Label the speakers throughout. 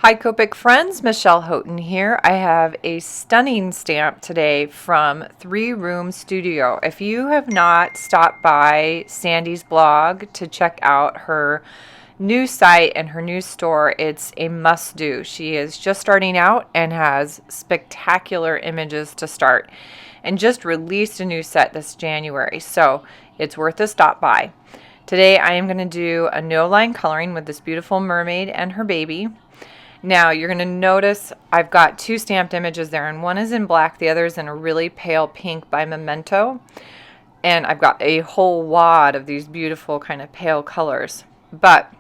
Speaker 1: Hi Copic friends, Michelle Houghton here. I have a stunning stamp today from 3 Room Studio. If you have not stopped by Sandy's blog to check out her new site and her new store, it's a must do. She is just starting out and has spectacular images to start and just released a new set this January, so it's worth a stop by. Today I am going to do a no line coloring with this beautiful mermaid and her baby. Now you're going to notice I've got 2 stamped images there, and one is in black, the other is in a really pale pink by Memento. And I've got a whole wad of these beautiful kind of pale colors. But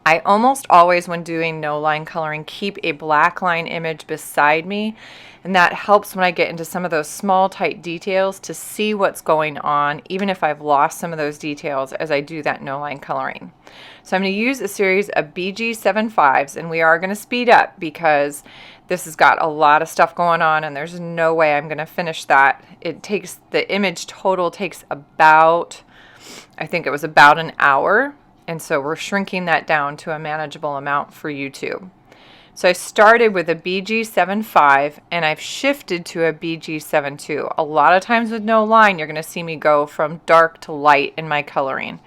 Speaker 1: I almost always, when doing no line coloring, keep a black line image beside me, and that helps when I get into some of those small tight details to see what's going on, even if I've lost some of those details as I do that no line coloring. So I'm going to use a series of BG75s, and we are going to speed up because this has got a lot of stuff going on and there's no way I'm going to finish that. The image total takes about, I think it was about an hour. And so we're shrinking that down to a manageable amount for YouTube. So I started with a BG75 and I've shifted to a BG72. A lot of times with no line, you're going to see me go from dark to light in my coloring.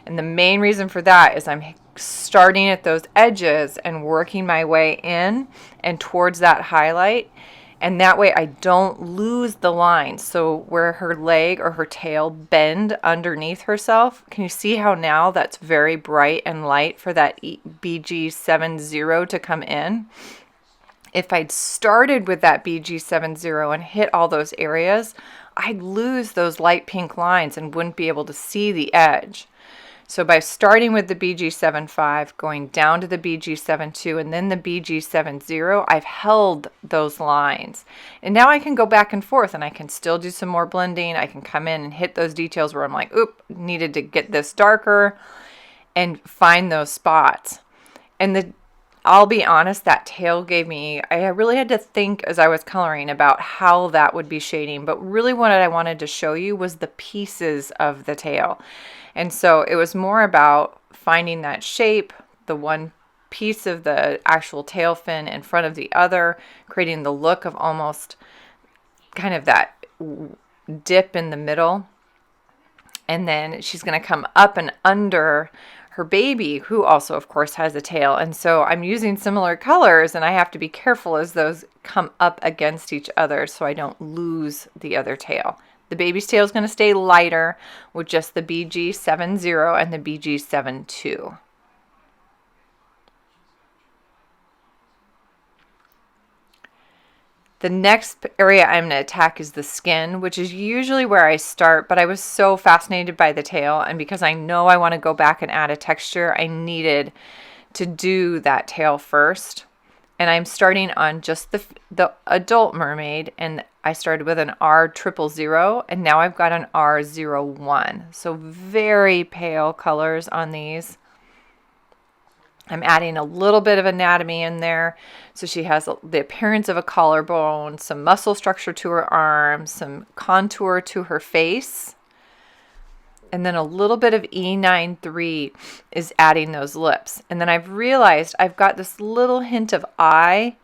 Speaker 1: And the main reason for that is I'm starting at those edges and working my way in and towards that highlight. And that way I don't lose the line. So where her leg or her tail bend underneath herself, can you see how now that's very bright and light for that BG70 to come in? If I'd started with that BG70 and hit all those areas, I'd lose those light pink lines and wouldn't be able to see the edge. So by starting with the BG75, going down to the BG72, and then the BG70, I've held those lines. And now I can go back and forth, and I can still do some more blending. I can come in and hit those details where I'm like, oop, needed to get this darker, and find those spots. And I'll be honest, that tail gave me, I really had to think as I was coloring about how that would be shading. But really what I wanted to show you was the pieces of the tail. And so it was more about finding that shape, the one piece of the actual tail fin in front of the other, creating the look of almost kind of that dip in the middle. And then she's going to come up and under her baby, who also, of course, has a tail. And so I'm using similar colors, and I have to be careful as those come up against each other so I don't lose the other tail. The baby's tail is going to stay lighter with just the BG70 and the BG72. The next area I'm going to attack is the skin, which is usually where I start, but I was so fascinated by the tail, and because I know I want to go back and add a texture, I needed to do that tail first. And I'm starting on just the adult mermaid, and I started with an R000, and now I've got an R01. So very pale colors on these. I'm adding a little bit of anatomy in there. So she has the appearance of a collarbone, some muscle structure to her arms, some contour to her face. And then a little bit of E93 is adding those lips. And then I've realized I've got this little hint of eye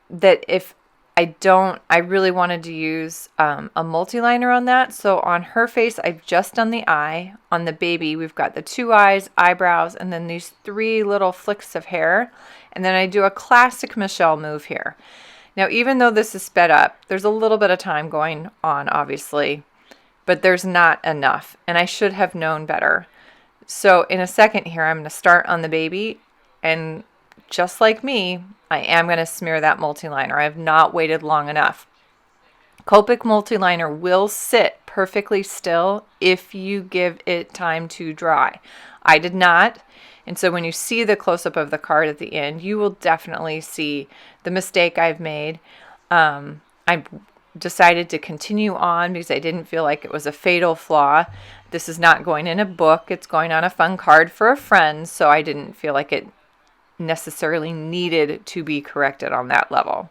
Speaker 1: that if I really wanted to use a multi-liner on that. So on her face, I've just done the eye. On the baby, we've got the 2 eyes, eyebrows, and then these 3 little flicks of hair. And then I do a classic Michelle move here. Now, even though this is sped up, there's a little bit of time going on, obviously, but there's not enough, and I should have known better. So in a second here, I'm going to start on the baby, and just like me, I am going to smear that multi-liner. I have not waited long enough. Copic multi-liner will sit perfectly still if you give it time to dry. I did not, and so when you see the close-up of the card at the end, you will definitely see the mistake I've made. I decided to continue on because I didn't feel like it was a fatal flaw. This is not going in a book. It's going on a fun card for a friend, so I didn't feel like it necessarily needed to be corrected on that level.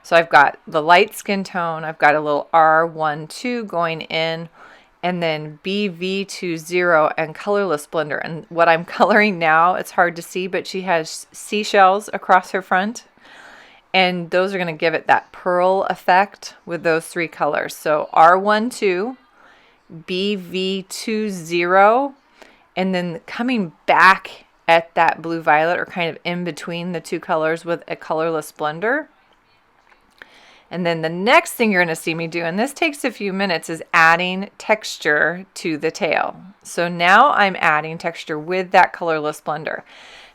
Speaker 1: So I've got the light skin tone. I've got a little R12 going in, and then BV20 and colorless blender. And what I'm coloring now, it's hard to see, but she has seashells across her front. And those are going to give it that pearl effect with those three colors. So R12, BV20, and then coming back at that blue violet, or kind of in between the two colors with a colorless blender. And then the next thing you're going to see me do, and this takes a few minutes, is adding texture to the tail. So now I'm adding texture with that colorless blender.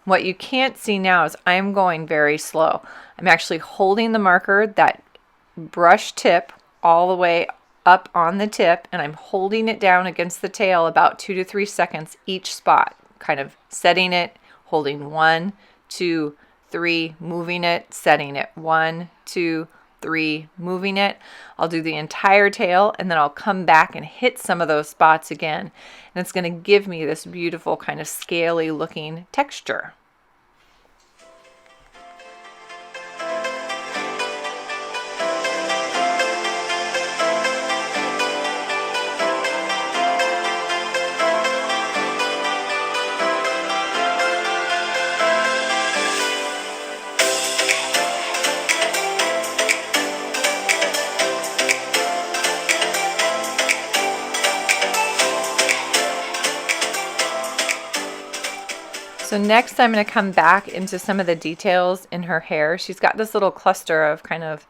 Speaker 1: What you can't see now is I'm going very slow. I'm actually holding the marker, that brush tip, all the way up on the tip, and I'm holding it down against the tail about 2 to 3 seconds each spot, kind of setting it, holding 1, 2, 3, moving it, setting it, 1, 2, 3, moving it. I'll do the entire tail, and then I'll come back and hit some of those spots again, and it's going to give me this beautiful kind of scaly looking texture. So next I'm going to come back into some of the details in her hair. She's got this little cluster of kind of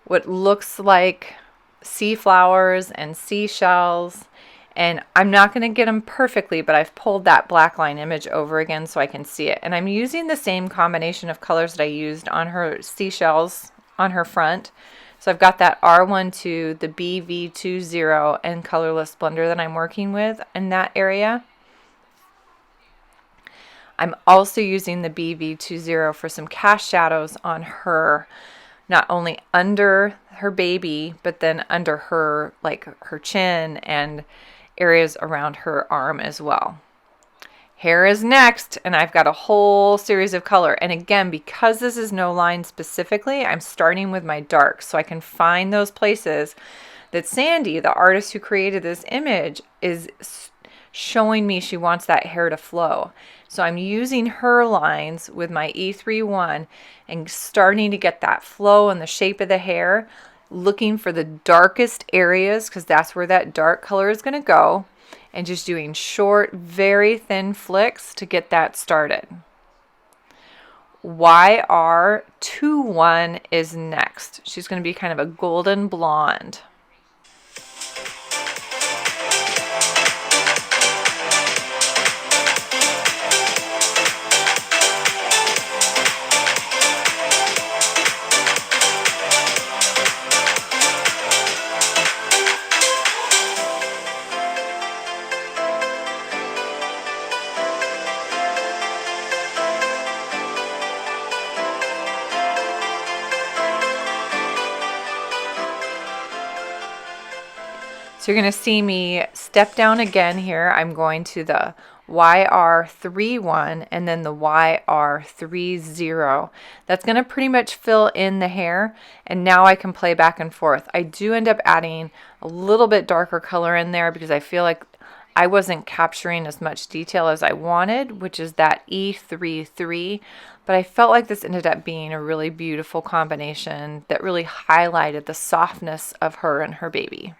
Speaker 1: what looks like sea flowers and seashells. And I'm not going to get them perfectly, but I've pulled that black line image over again so I can see it. And I'm using the same combination of colors that I used on her seashells on her front. So I've got that R12, the BV20, and colorless blender that I'm working with in that area. I'm also using the BV20 for some cast shadows on her, not only under her baby, but then under her, like her chin and areas around her arm as well. Hair is next, and I've got a whole series of color. And again, because this is no line specifically, I'm starting with my darks so I can find those places that Sandy, the artist who created this image, is showing me she wants that hair to flow. So I'm using her lines with my E31 and starting to get that flow and the shape of the hair, looking for the darkest areas because that's where that dark color is going to go, and just doing short, very thin flicks to get that started. YR21 is next. She's going to be kind of a golden blonde. So you're going to see me step down again here. I'm going to the YR31 and then the YR30. That's going to pretty much fill in the hair, and now I can play back and forth. I do end up adding a little bit darker color in there because I feel like I wasn't capturing as much detail as I wanted, which is that E33, but I felt like this ended up being a really beautiful combination that really highlighted the softness of her and her baby.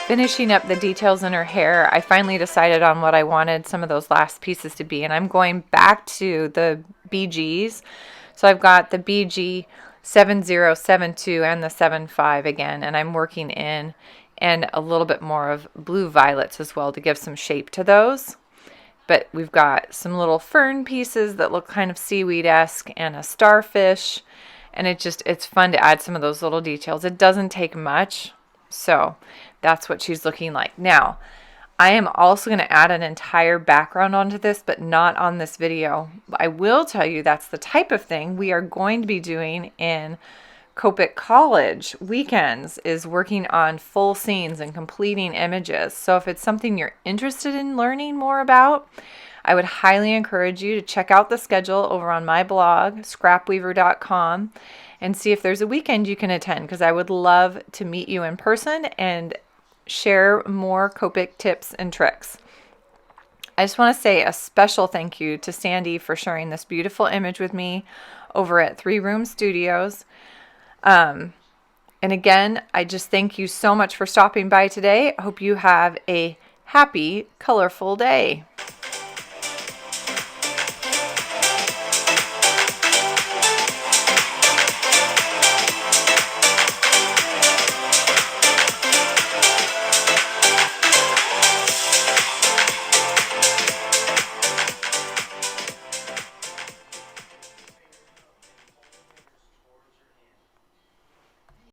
Speaker 1: Finishing up the details in her hair, I finally decided on what I wanted some of those last pieces to be, and I'm going back to the BGs. So I've got the BG 7072 and the 75 again, and I'm working in and a little bit more of blue violets as well to give some shape to those. But we've got some little fern pieces that look kind of seaweed-esque and a starfish, and it's fun to add some of those little details. It doesn't take much, so that's what she's looking like. Now, I am also going to add an entire background onto this, but not on this video. I will tell you that's the type of thing we are going to be doing in Copic College weekends, is working on full scenes and completing images. So if it's something you're interested in learning more about, I would highly encourage you to check out the schedule over on my blog, scrapweaver.com, and see if there's a weekend you can attend, because I would love to meet you in person and share more Copic tips and tricks. I just want to say a special thank you to Sandy for sharing this beautiful image with me over at 3 Room Studios. And again, I just thank you so much for stopping by today. I hope you have a happy, colorful day.